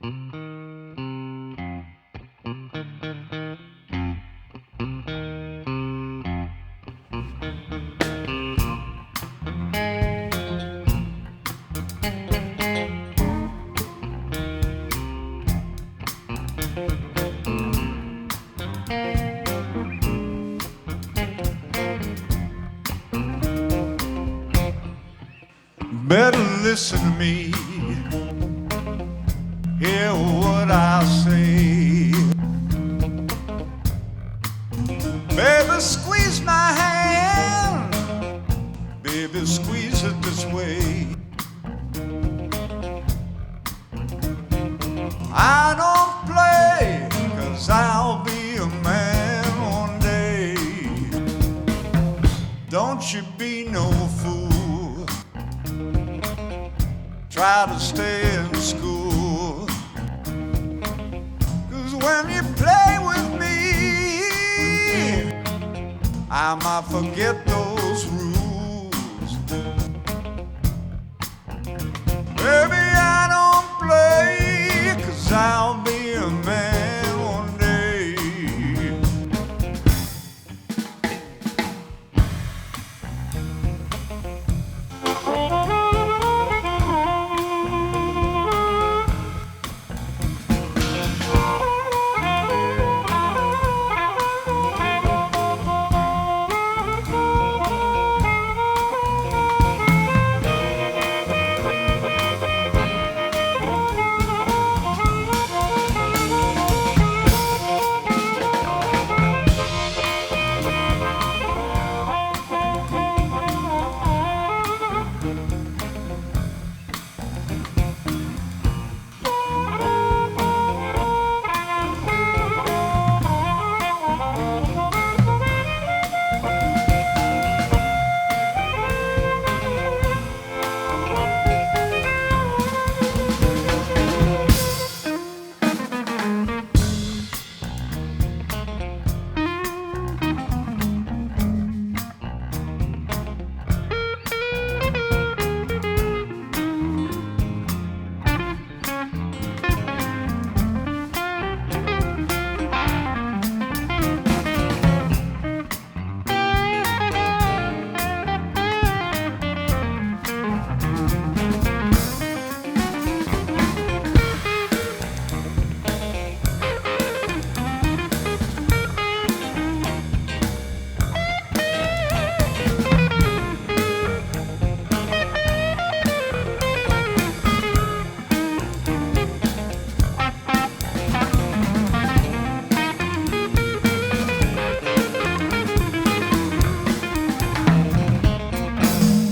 Better listen to me, hear what I say. Baby, squeeze my hand, baby, squeeze it this way. I don't play, 'cause I'll be a man one day. Don't you be no fool, try to stay in school, 'cause when you play with me, I might forget those rules. Baby, I don't play, 'cause I'll be a man one day.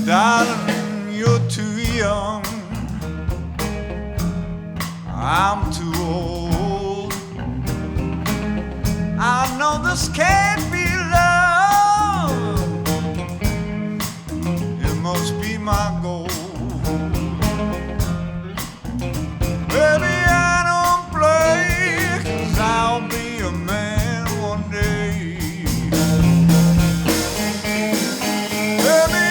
Darling, you're too young, I'm too old. I know this can't be love, it must be my goal. Baby, I don't play, 'cause I'll be a man one day. Baby,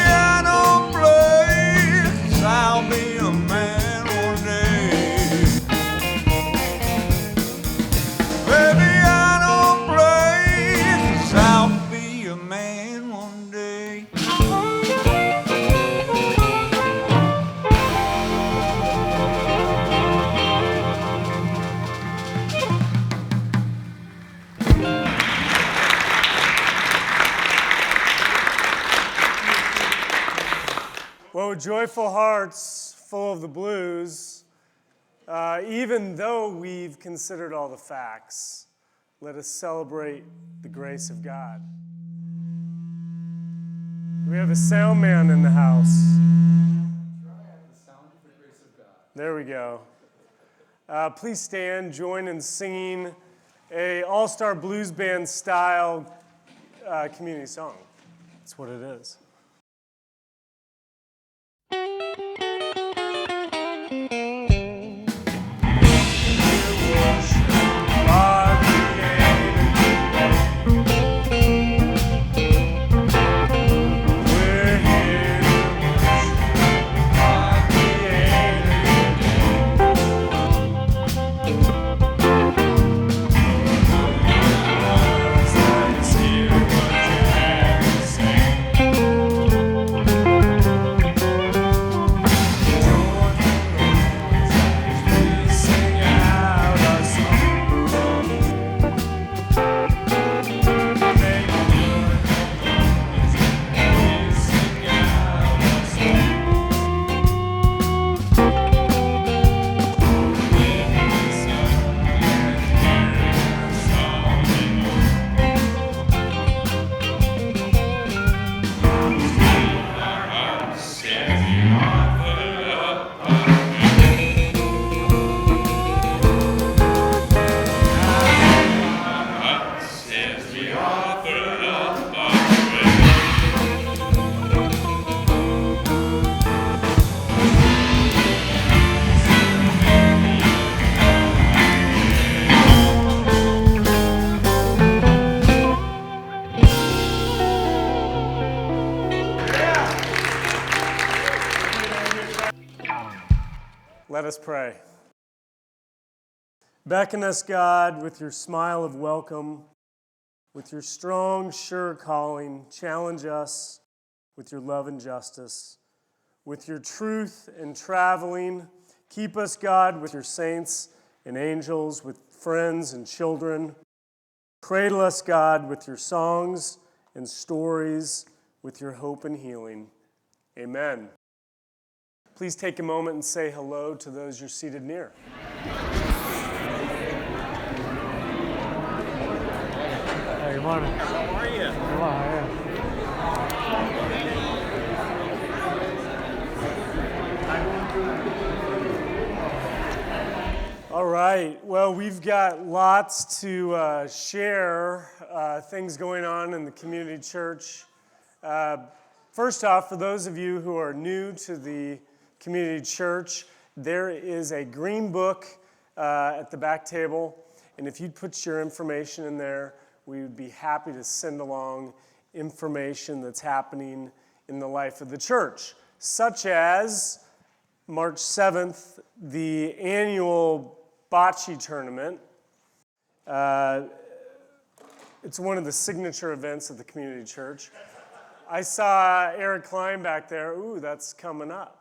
I'll be a man one day. Baby, I don't play, 'cause I'll be a man one day. Well, with joyful hearts full of the blues, even though we've considered all the facts, let us celebrate the grace of God. We have a sound man in the house. The sound of the grace of God. There we go. Please stand, join in singing a all-star blues band style community song. That's what it is. Let us pray. Beckon us, God, with your smile of welcome, with your strong, sure calling. Challenge us with your love and justice, with your truth and traveling. Keep us, God, with your saints and angels, with friends and children. Cradle us, God, with your songs and stories, with your hope and healing. Amen. Please take a moment and say hello to those you're seated near. Hey, good morning. How are you? Good morning. All right. Well, we've got lots to share, things going on in the community church. First off, for those of you who are new to the community church, there is a green book at the back table, and if you'd put your information in there, we would be happy to send along information that's happening in the life of the church, such as March 7th, the annual bocce tournament. It's one of the signature events of the community church. I saw Eric Klein back there. Ooh, that's coming up.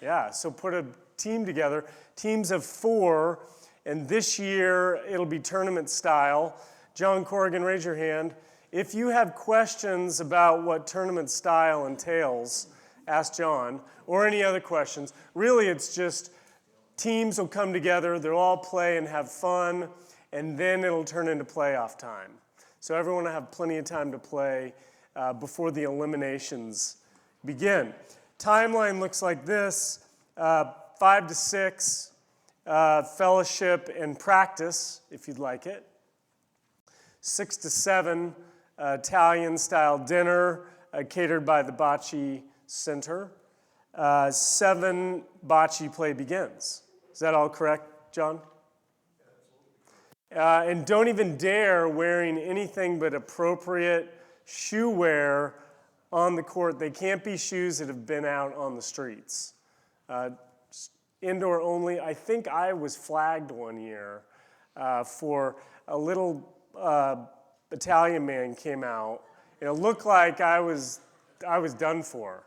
Yeah, so put a team together, teams of 4, and this year it'll be tournament style. John Corrigan, raise your hand. If you have questions about what tournament style entails, ask John, or any other questions. Really, it's just teams will come together, they'll all play and have fun, and then it'll turn into playoff time. So everyone will have plenty of time to play before the eliminations begin. Timeline looks like this: 5 to 6, fellowship and practice, if you'd like it. 6 to 7, Italian-style dinner catered by the Bocce Center. 7, bocce play begins. Is that all correct, John? And don't even dare wearing anything but appropriate shoe wear on the court. They can't be shoes that have been out on the streets. Indoor only. I think I was flagged one year for a little Italian man came out. And it looked like I was done for.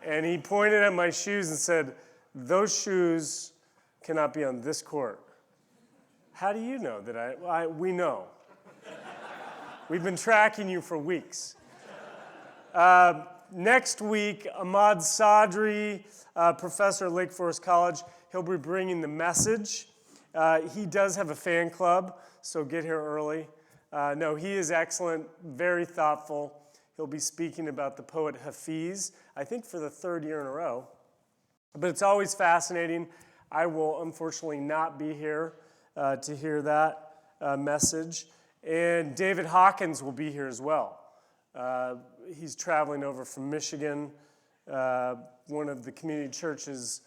And he pointed at my shoes and said, "Those shoes cannot be on this court." How do you know that we know? We've been tracking you for weeks. Next week, Ahmad Sadri, professor at Lake Forest College, he'll be bringing the message. He does have a fan club, so get here early. No, he is excellent, very thoughtful. He'll be speaking about the poet Hafiz, I think for the 3rd year in a row. But it's always fascinating. I will unfortunately not be here to hear that message. And David Hawkins will be here as well. He's traveling over from Michigan, one of the community church's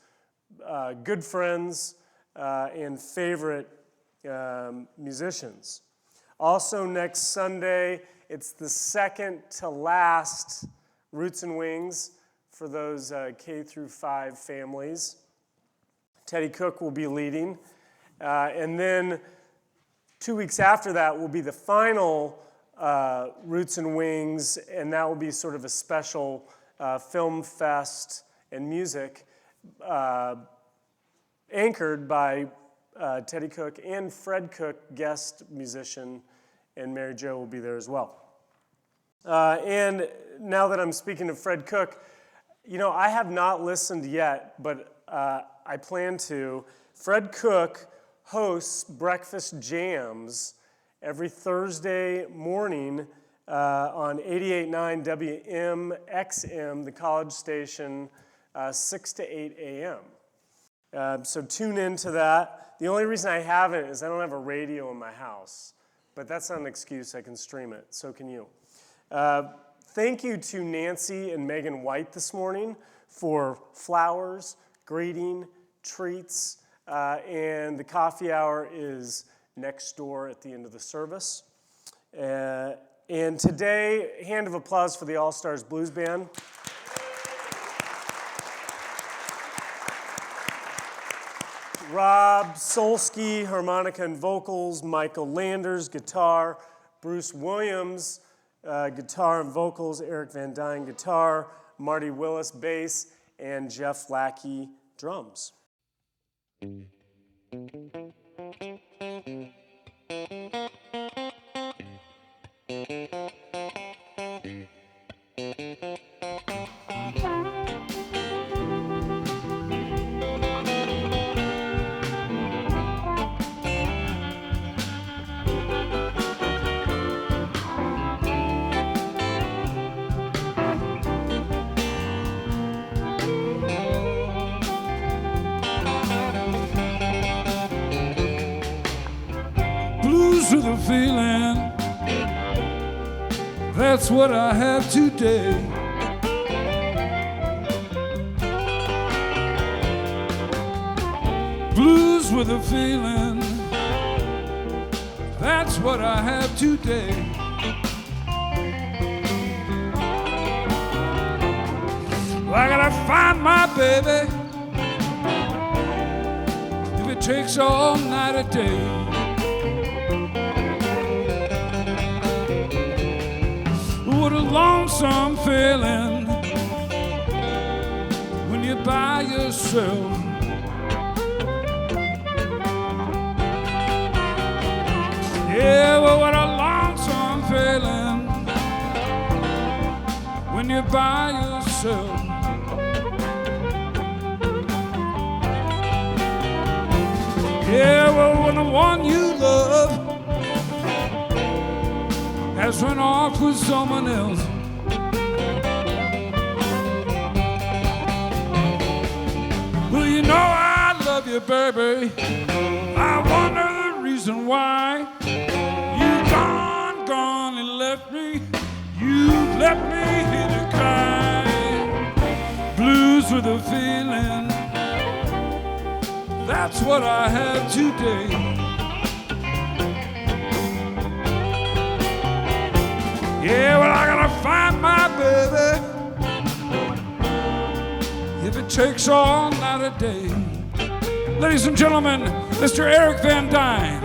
good friends and favorite musicians. Also next Sunday, it's the second to last Roots and Wings for those K through 5 families. Teddy Cook will be leading. And then 2 weeks after that will be the final Roots and Wings, and that will be sort of a special film fest and music anchored by Teddy Cook and Fred Cook, guest musician, and Mary Jo will be there as well. And now that I'm speaking of Fred Cook, you know, I have not listened yet, but I plan to. Fred Cook hosts breakfast jams every Thursday morning on 88.9 WMXM, the college station, 6 to 8 a.m. So tune into that. The only reason I haven't is I don't have a radio in my house. But that's not an excuse. I can stream it. So can you. Thank you to Nancy and Megan White this morning for flowers, greeting, treats, and the coffee hour is next door at the end of the service. And today, hand of applause for the All-Stars Blues Band. Rob Solsky, harmonica and vocals, Michael Landers, guitar, Bruce Williams, guitar and vocals, Eric Van Dyne, guitar, Marty Willis, bass, and Jeff Lackey, drums. Blues with a feeling, that's what I have today. Blues with a feeling, that's what I have today. I gotta find my baby, if it takes all night or day. What a lonesome feeling when you're by yourself. Yeah, well, what a lonesome feeling when you're by yourself. Yeah, well, when the one you love has run off with someone else. Well, you know I love you, baby. I wonder the reason why you gone and left me. You left me here to cry. Blues with a feeling, that's what I have today. Yeah, well, I gotta find my baby, if it takes all night or day. Ladies and gentlemen, Mr. Eric Van Dyne.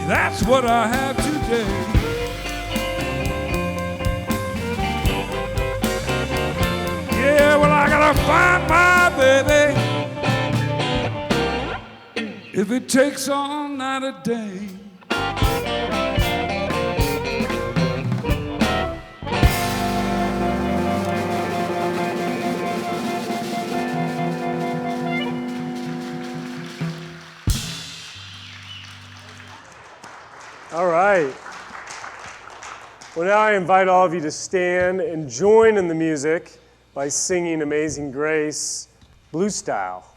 That's what I have today. Yeah, well, I gotta find my baby, if it takes all night or day. All right. Well, now I invite all of you to stand and join in the music by singing Amazing Grace, blues style.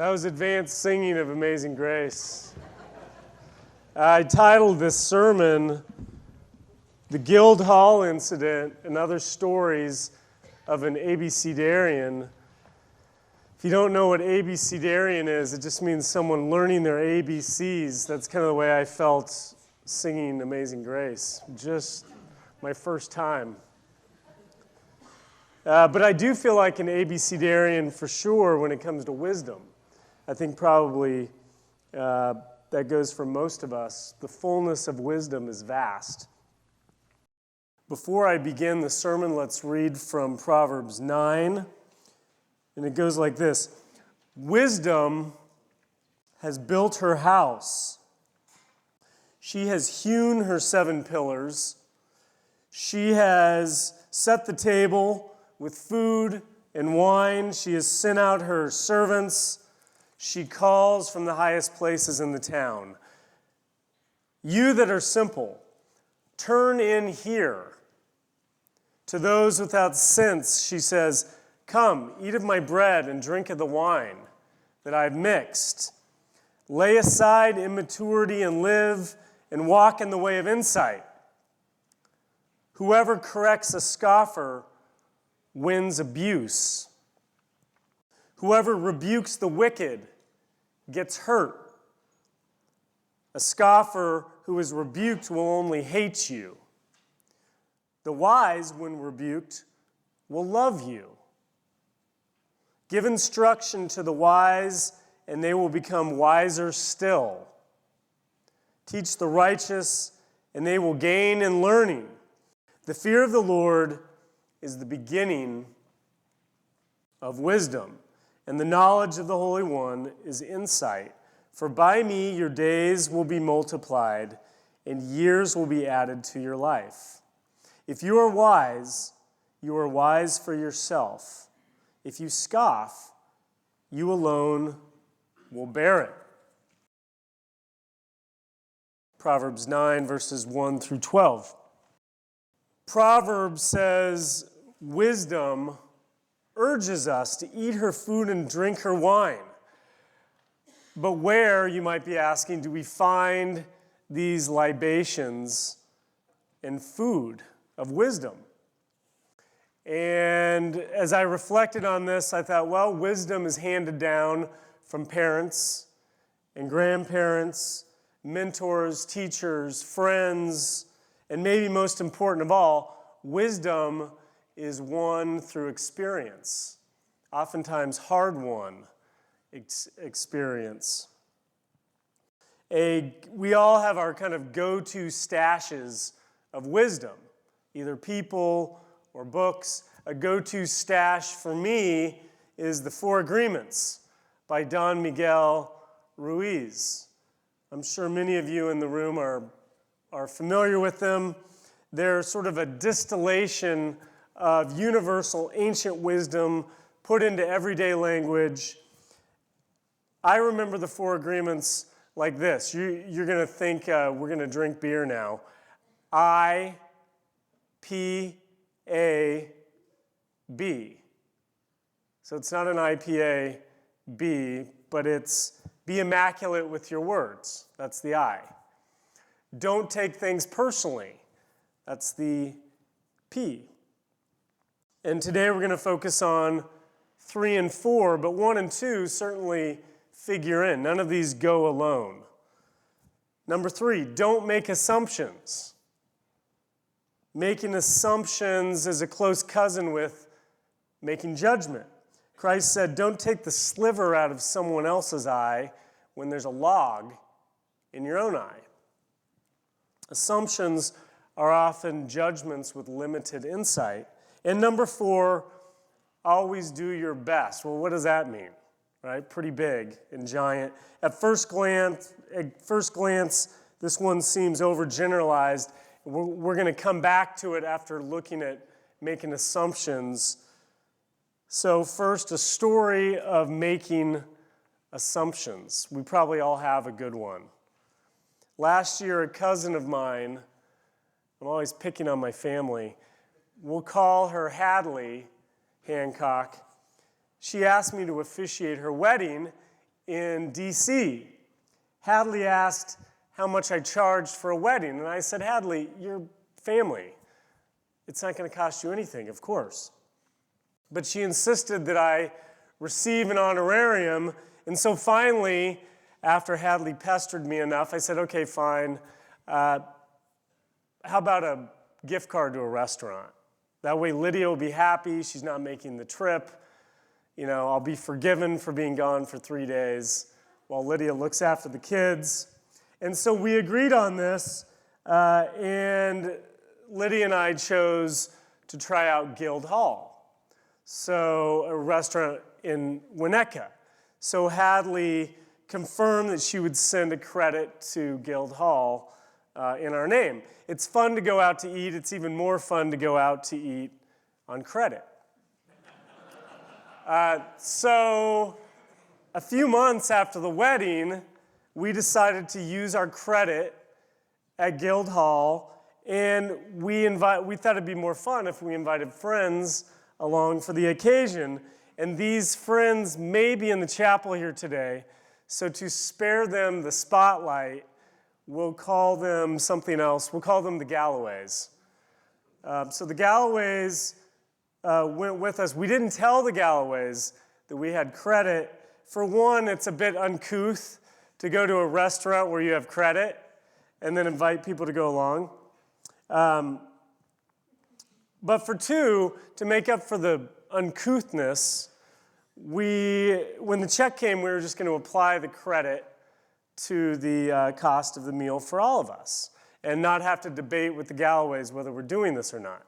That was advanced singing of Amazing Grace. I titled this sermon, The Guildhall Incident and Other Stories of an Abecedarian. If you don't know what Abecedarian is, it just means someone learning their ABCs. That's kind of the way I felt singing Amazing Grace. Just my first time. But I do feel like an Abecedarian for sure when it comes to wisdom. I think probably that goes for most of us. The fullness of wisdom is vast. Before I begin the sermon, let's read from Proverbs 9. And it goes like this. Wisdom has built her house. She has hewn her 7 pillars. She has set the table with food and wine. She has sent out her servants. She calls from the highest places in the town. You that are simple, turn in here. To those without sense, she says, come, eat of my bread and drink of the wine that I have mixed. Lay aside immaturity and live and walk in the way of insight. Whoever corrects a scoffer wins abuse. Whoever rebukes the wicked gets hurt. A scoffer who is rebuked will only hate you. The wise, when rebuked, will love you. Give instruction to the wise, and they will become wiser still. Teach the righteous, and they will gain in learning. The fear of the Lord is the beginning of wisdom, and the knowledge of the Holy One is insight. For by me your days will be multiplied, and years will be added to your life. If you are wise for yourself. If you scoff, you alone will bear it. Proverbs 9, verses 1 through 12. Proverbs says, wisdom urges us to eat her food and drink her wine. But where, you might be asking, do we find these libations and food of wisdom? And as I reflected on this, I thought, well, wisdom is handed down from parents and grandparents, mentors, teachers, friends, and maybe most important of all, wisdom is won through experience, oftentimes hard-won experience. We all have our kind of go-to stashes of wisdom, either people or books. A go-to stash for me is The 4 Agreements by Don Miguel Ruiz. I'm sure many of you in the room are familiar with them. They're sort of a distillation of universal ancient wisdom put into everyday language. I remember the 4 Agreements like this. You're going to think we're going to drink beer now. I, P, A, B. So it's not an IPA, B, but it's be immaculate with your words. That's the I. Don't take things personally. That's the P. And today we're going to focus on 3 and 4, but 1 and 2 certainly figure in. None of these go alone. Number 3, don't make assumptions. Making assumptions is a close cousin with making judgment. Christ said, don't take the sliver out of someone else's eye when there's a log in your own eye. Assumptions are often judgments with limited insight. And number 4, always do your best. Well, what does that mean? Right? Pretty big and giant. At first glance, this one seems overgeneralized. We're going to come back to it after looking at making assumptions. So first, a story of making assumptions. We probably all have a good one. Last year, a cousin of mine, I'm always picking on my family, we'll call her Hadley Hancock. She asked me to officiate her wedding, in DC. Hadley asked how much I charged for a wedding, and I said, Hadley, you're family. It's not going to cost you anything, of course. But she insisted that I receive an honorarium, and so finally, after Hadley pestered me enough, I said, okay, fine. How about a gift card to a restaurant? That way Lydia will be happy, she's not making the trip. You know, I'll be forgiven for being gone for 3 days while Lydia looks after the kids. And so we agreed on this, and Lydia and I chose to try out Guildhall, so a restaurant in Winnetka. So Hadley confirmed that she would send a credit to Guildhall in our name. It's fun to go out to eat. It's even more fun to go out to eat on credit. So a few months after the wedding, we decided to use our credit at Guildhall, and we thought it'd be more fun if we invited friends along for the occasion. And these friends may be in the chapel here today, so to spare them the spotlight, we'll call them something else. We'll call them the Galloways. So the Galloways went with us. We didn't tell the Galloways that we had credit. For one, it's a bit uncouth to go to a restaurant where you have credit and then invite people to go along. But for two, to make up for the uncouthness, when the check came, we were just going to apply the credit to the cost of the meal for all of us and not have to debate with the Galloways whether we're doing this or not.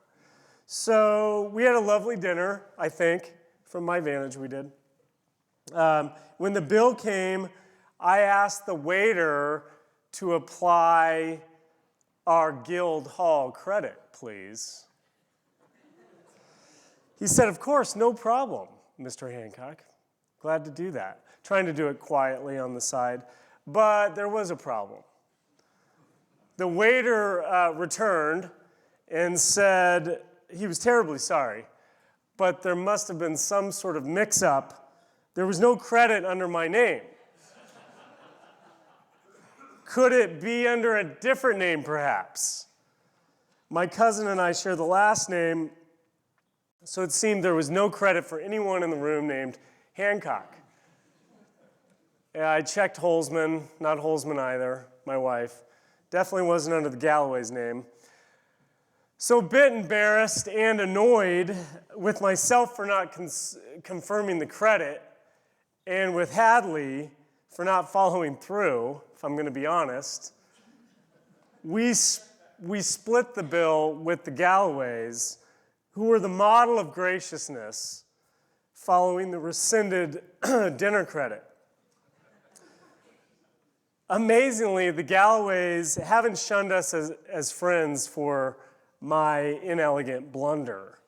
So we had a lovely dinner, I think. From my vantage, we did. When the bill came, I asked the waiter to apply our Guildhall credit, please. He said, of course, no problem, Mr. Hancock. Glad to do that. Trying to do it quietly on the side. But there was a problem. The waiter returned and said he was terribly sorry, but there must have been some sort of mix-up. There was no credit under my name. Could it be under a different name, perhaps? My cousin and I share the last name, so it seemed there was no credit for anyone in the room named Hancock. I checked Holzman, not Holzman either, my wife. Definitely wasn't under the Galloway's name. So a bit embarrassed and annoyed with myself for not confirming the credit and with Hadley for not following through, if I'm going to be honest, we split the bill with the Galloways, who were the model of graciousness following the rescinded dinner credit. Amazingly, the Galloways haven't shunned us as friends for my inelegant blunder.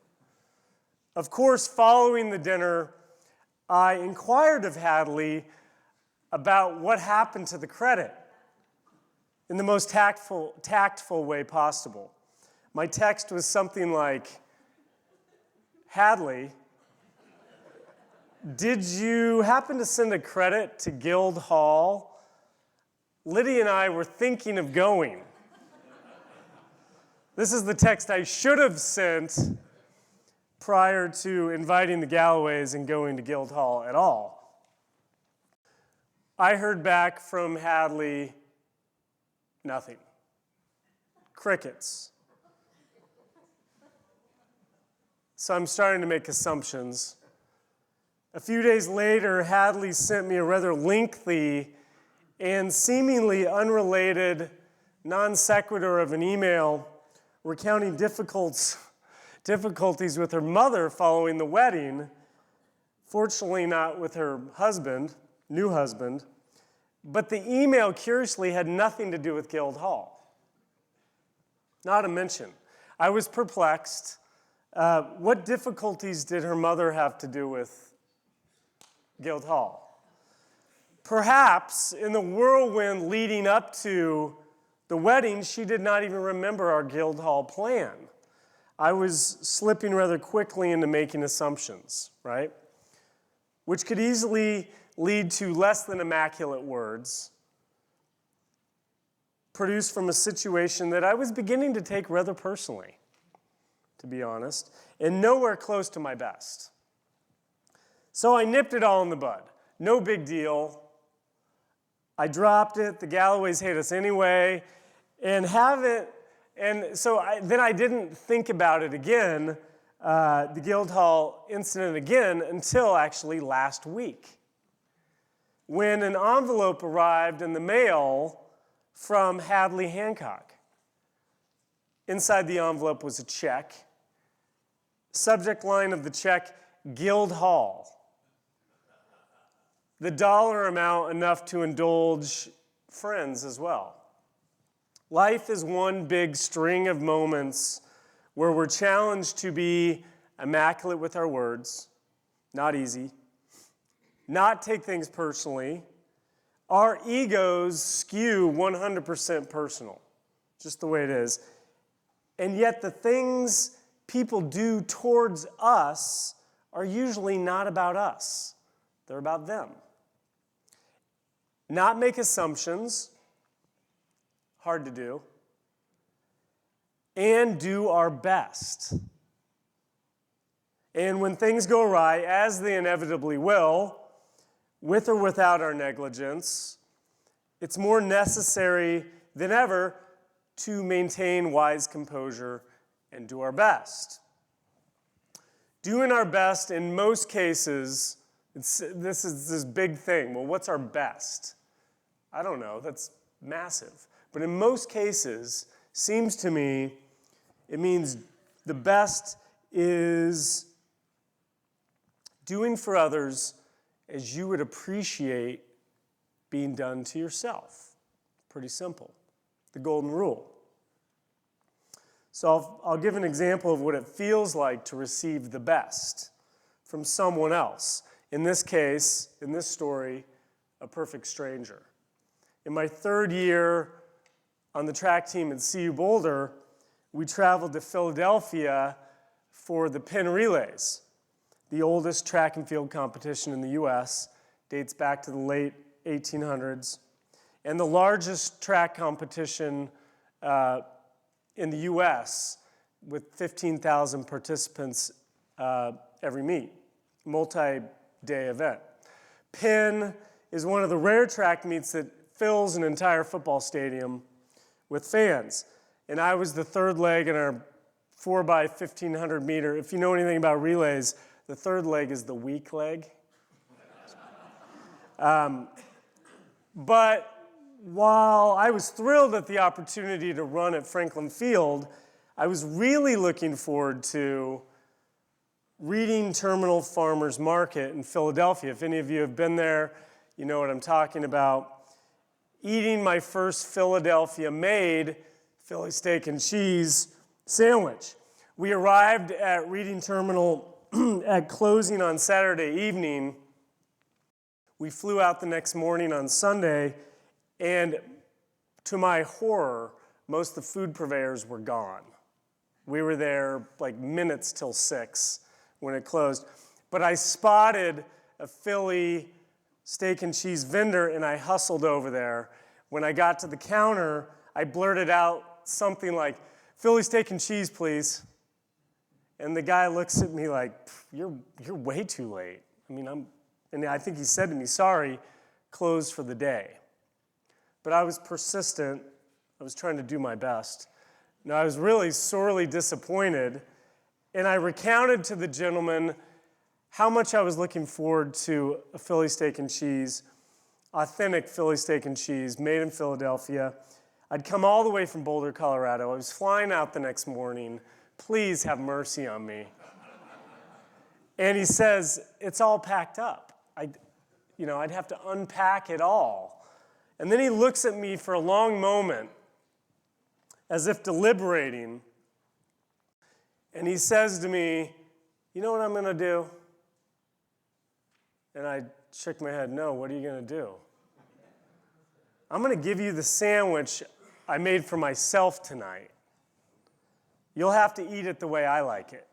Of course, following the dinner, I inquired of Hadley about what happened to the credit in the most tactful way possible. My text was something like, Hadley, did you happen to send a credit to Guildhall? Lydia and I were thinking of going. This is the text I should have sent prior to inviting the Galloways and going to Guildhall at all. I heard back from Hadley, nothing. Crickets. So I'm starting to make assumptions. A few days later, Hadley sent me a rather lengthy and seemingly unrelated non sequitur of an email recounting difficulties with her mother following the wedding, fortunately not with her husband, new husband, but the email curiously had nothing to do with Guildhall. Not a mention. I was perplexed. What difficulties did her mother have to do with Guildhall? Perhaps in the whirlwind leading up to the wedding, she did not even remember our Guildhall plan. I was slipping rather quickly into making assumptions, right? Which could easily lead to less than immaculate words produced from a situation that I was beginning to take rather personally, to be honest, and nowhere close to my best. So I nipped it all in the bud. No big deal. I dropped it. The Galloways hate us anyway, and then I didn't think about it again, the Guildhall incident again, until actually last week, when an envelope arrived in the mail from Hadley Hancock. Inside the envelope was a check. Subject line of the check, Guildhall. The dollar amount enough to indulge friends as well. Life is one big string of moments where we're challenged to be immaculate with our words, not easy, not take things personally. Our egos skew 100% personal, just the way it is. And yet the things people do towards us are usually not about us. They're about them. Not make assumptions, hard to do, and do our best. And when things go awry, as they inevitably will, with or without our negligence, it's more necessary than ever to maintain wise composure and do our best. Doing our best in most cases, this is this big thing. Well, what's our best? I don't know. That's massive. But in most cases, seems to me, it means the best is doing for others as you would appreciate being done to yourself. Pretty simple. The golden rule. So I'll give an example of what it feels like to receive the best from someone else. In this case, in this story, a perfect stranger. In my third year on the track team at CU Boulder, we traveled to Philadelphia for the Penn Relays, the oldest track and field competition in the U.S., dates back to the late 1800s, and the largest track competition in the U.S. with 15,000 participants every meet, multi-day event. Penn is one of the rare track meets that fills an entire football stadium with fans. And I was the third leg in our 4x1,500 meter. If you know anything about relays, the third leg is the weak leg. But while I was thrilled at the opportunity to run at Franklin Field, I was really looking forward to Reading Terminal Farmers Market in Philadelphia. If any of you have been there, you know what I'm talking about. Eating my first Philadelphia-made Philly steak and cheese sandwich. We arrived at Reading Terminal at closing on Saturday evening. We flew out the next morning on Sunday, and to my horror, most of the food purveyors were gone. We were there like minutes till 6 when it closed. But I spotted a Philly steak and cheese vendor, and I hustled over there. When I got to the counter, I blurted out something like, "Philly steak and cheese, please." And the guy looks at me like, you're way too late. And I think he said to me, "Sorry, closed for the day." But I was persistent. I was trying to do my best. Now, I was really sorely disappointed, and I recounted to the gentleman how much I was looking forward to a Philly steak and cheese, authentic Philly steak and cheese, made in Philadelphia. I'd come all the way from Boulder, Colorado. I was flying out the next morning. Please have mercy on me. And he says, "It's all packed up. I'd have to unpack it all." And then he looks at me for a long moment, as if deliberating, and he says to me, "You know what I'm going to do?" And I shook my head. "No, what are you going to do?" "I'm going to give you the sandwich I made for myself tonight. You'll have to eat it the way I like it."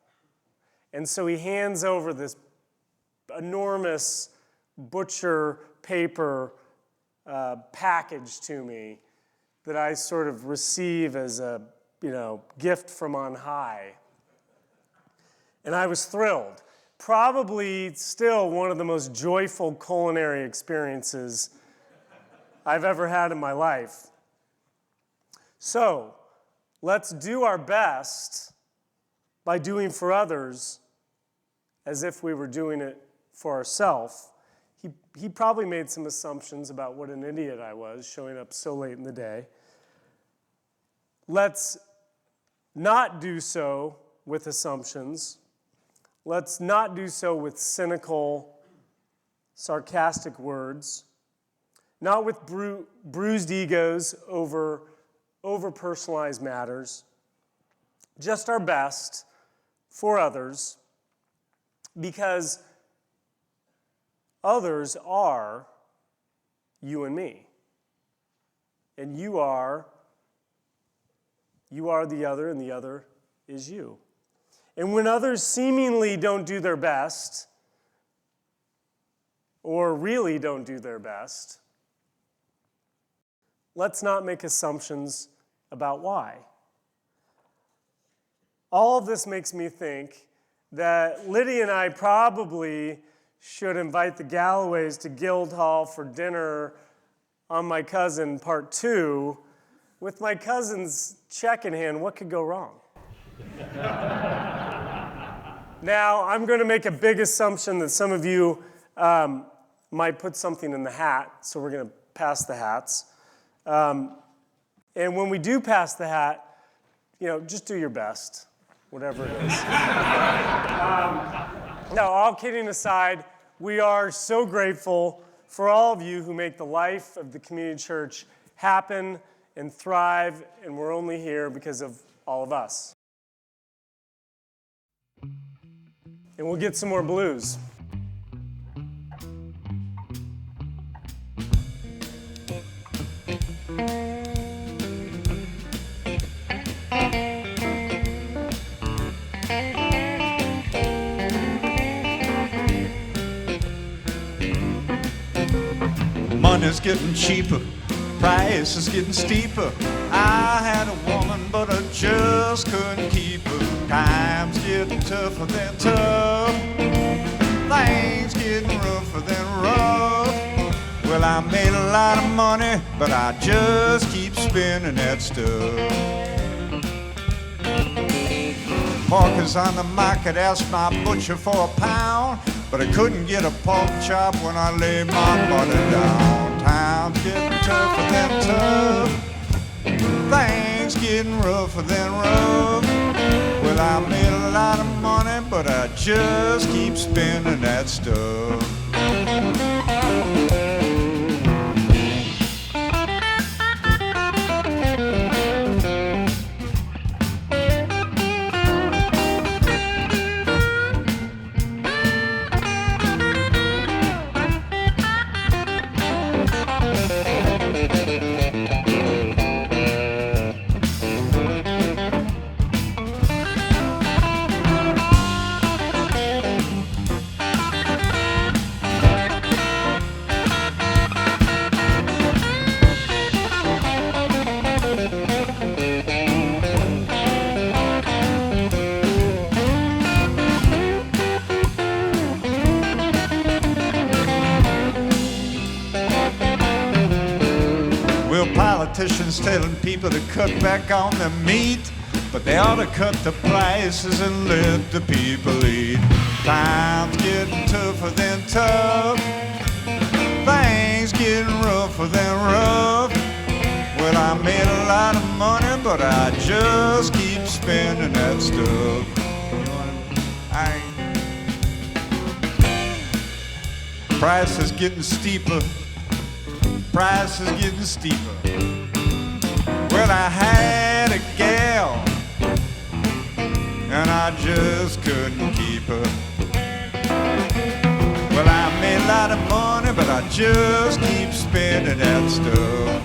And so he hands over this enormous butcher paper package to me that I sort of receive as a, gift from on high. And I was thrilled. Probably still one of the most joyful culinary experiences I've ever had in my life. So, let's do our best by doing for others as if we were doing it for ourselves. He probably made some assumptions about what an idiot I was, showing up so late in the day. Let's not do so with assumptions. Let's not do so with cynical, sarcastic words. Not with bruised egos over personalized matters. Just our best for others, because others are you and me. And you are the other, and the other is you. And when others seemingly don't do their best, or really don't do their best, let's not make assumptions about why. All of this makes me think that Lydia and I probably should invite the Galloways to Guildhall for dinner on My Cousin Part 2. With my cousin's check in hand, what could go wrong? Now, I'm going to make a big assumption that some of you might put something in the hat, so we're going to pass the hats. And when we do pass the hat, just do your best, whatever it is. No, all kidding aside, we are so grateful for all of you who make the life of the community church happen and thrive, and we're only here because of all of us. And we'll get some more blues. Money's getting cheaper, price is getting steeper. I had a woman, but I just couldn't keep her. Times getting tougher than tough, things getting rougher than rough. Well, I made a lot of money, but I just keep spending that stuff. Pork is on the market, asked my butcher for a pound, but I couldn't get a pork chop when I laid my money down. Times getting tougher than tough, things getting rougher than rough. Well, I made a lot of money, but I just keep spending that stuff. Politicians telling people to cut back on the meat, but they ought to cut the prices and let the people eat. Times getting tougher than tough, things getting rougher than rough. Well, I made a lot of money, but I just keep spending that stuff. Price is getting steeper, price is getting steeper. Well, I had a gal, and I just couldn't keep her. Well, I made a lot of money, but I just keep spending that stuff.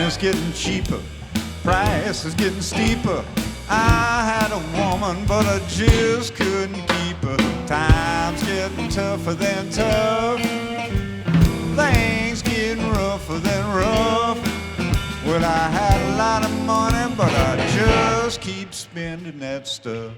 is getting cheaper, price is getting steeper. I had a woman, but I just couldn't keep her. Time's getting tougher than tough. Things getting rougher than rough. Well, I had a lot of money, but I just keep spending that stuff.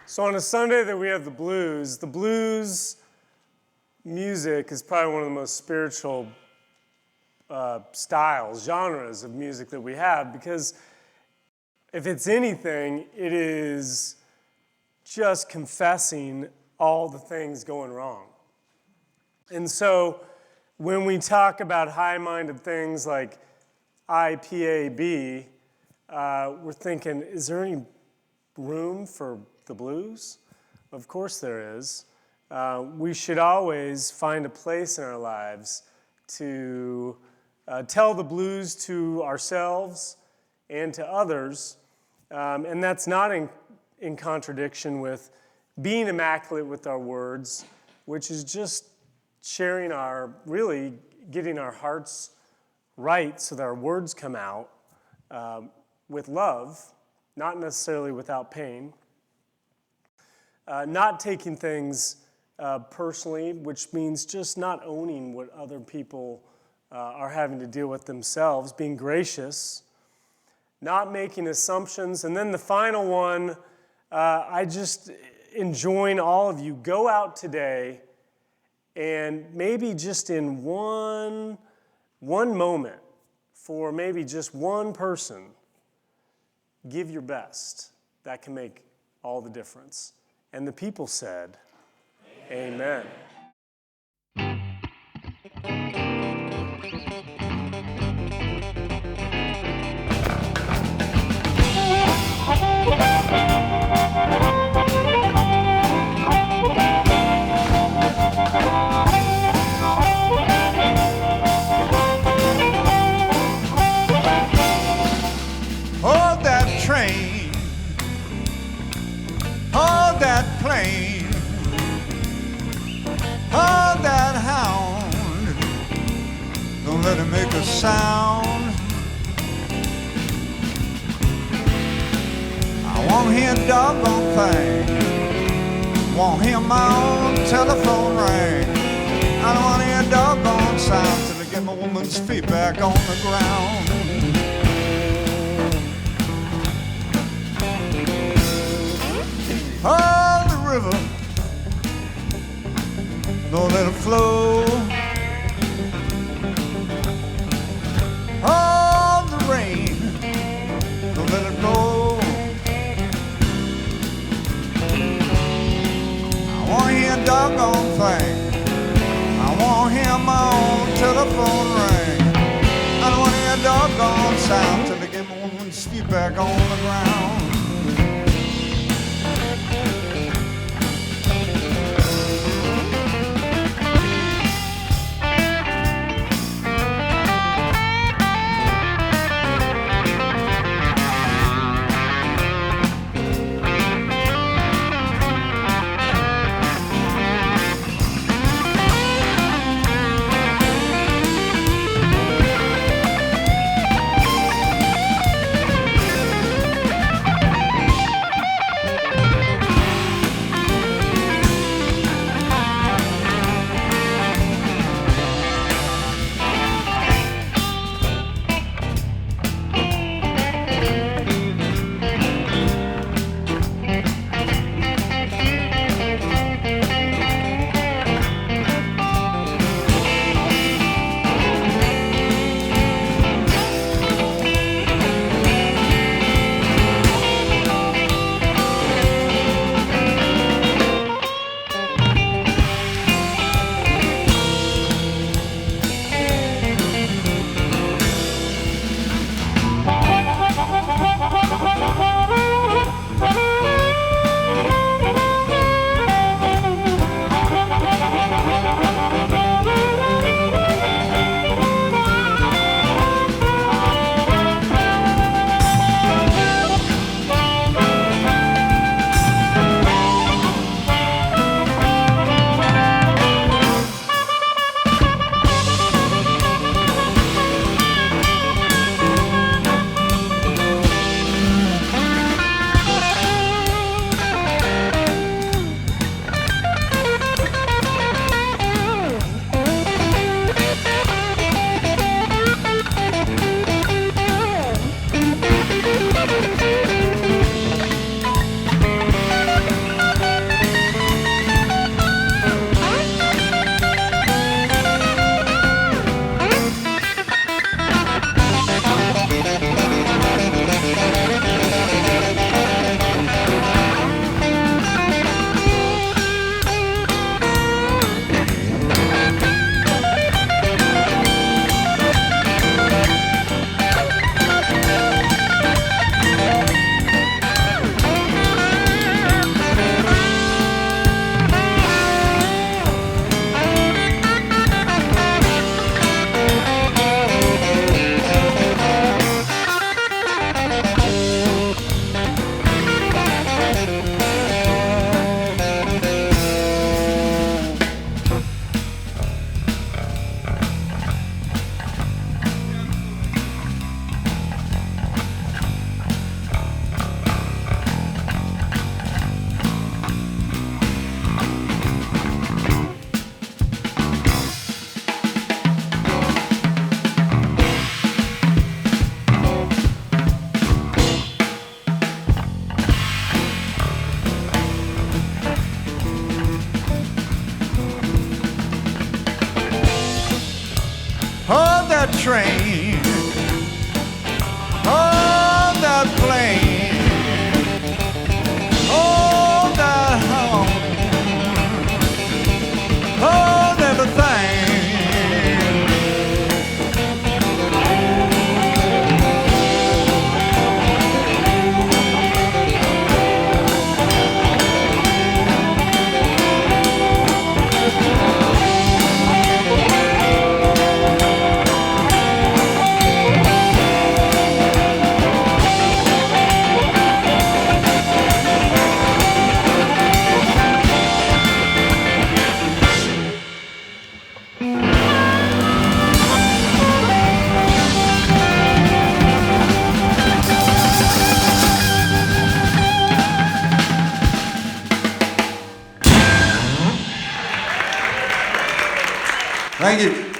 So on a Sunday that we have the blues music is probably one of the most spiritual styles, genres of music that we have, because if it's anything, it is just confessing all the things going wrong. And so when we talk about high-minded things like IPAB, we're thinking, is there any room for the blues? Of course there is. We should always find a place in our lives to tell the blues to ourselves and to others. And that's not in contradiction with being immaculate with our words, which is just sharing really getting our hearts right so that our words come out with love, not necessarily without pain. Not taking things personally, which means just not owning what other people are having to deal with themselves, being gracious, not making assumptions. And then the final one, I just enjoin all of you, go out today and maybe just in one moment for maybe just one person, give your best. That can make all the difference. And the people said, Amen. Hold that train, hold that plane, hold that hound, don't let it make a sound. I won't hear a doggone thing, won't hear my own telephone ring. I don't want to hear a doggone sound till I get my woman's feet back on the ground. Hold the river, don't let it flow. Hold the rain, don't let it go. I won't hear a doggone thing, I won't hear my own telephone ring. I don't want to hear a doggone sound till I get my woman's feet back on the ground. train, on that plane, on that home, on everything. Thank you.